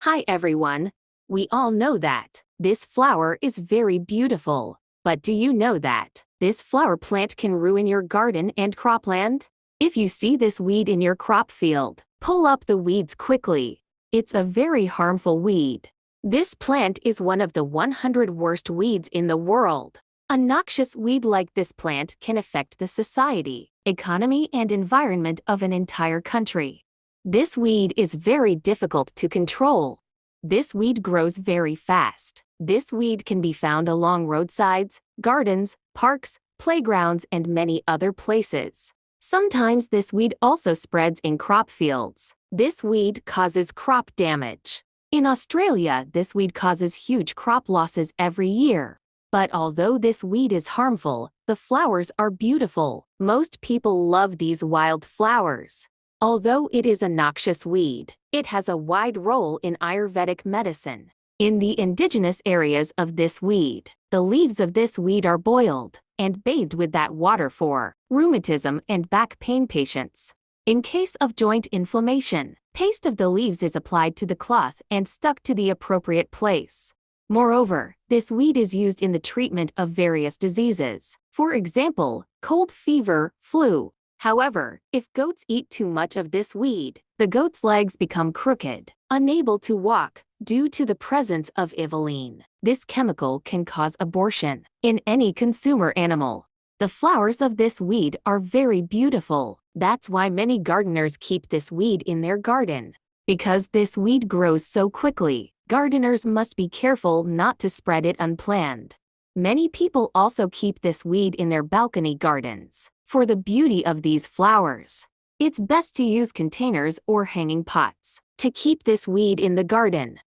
Hi everyone. We all know that this flower is very beautiful. But do you know that this flower plant can ruin your garden and cropland? If you see this weed in your crop field, pull up the weeds quickly. It's a very harmful weed. This plant is one of the 100 worst weeds in the world. A noxious weed like this plant can affect the society, economy, and environment of an entire country. This weed is very difficult to control. This weed grows very fast. This weed can be found along roadsides, gardens, parks, playgrounds, and many other places. Sometimes this weed also spreads in crop fields. This weed causes crop damage. In Australia, this weed causes huge crop losses every year. But although this weed is harmful, the flowers are beautiful. Most people love these wild flowers. Although it is a noxious weed, it has a wide role in Ayurvedic medicine. In the indigenous areas of this weed, the leaves of this weed are boiled and bathed with that water for rheumatism and back pain patients. In case of joint inflammation, paste of the leaves is applied to the cloth and stuck to the appropriate place. Moreover, this weed is used in the treatment of various diseases, for example, cold fever, flu. However, if goats eat too much of this weed, the goat's legs become crooked, unable to walk, due to the presence of ivaline. This chemical can cause abortion in any consumer animal. The flowers of this weed are very beautiful. That's why many gardeners keep this weed in their garden. Because this weed grows so quickly, gardeners must be careful not to spread it unplanned. Many people also keep this weed in their balcony gardens. For the beauty of these flowers, it's best to use containers or hanging pots to keep this weed in the garden.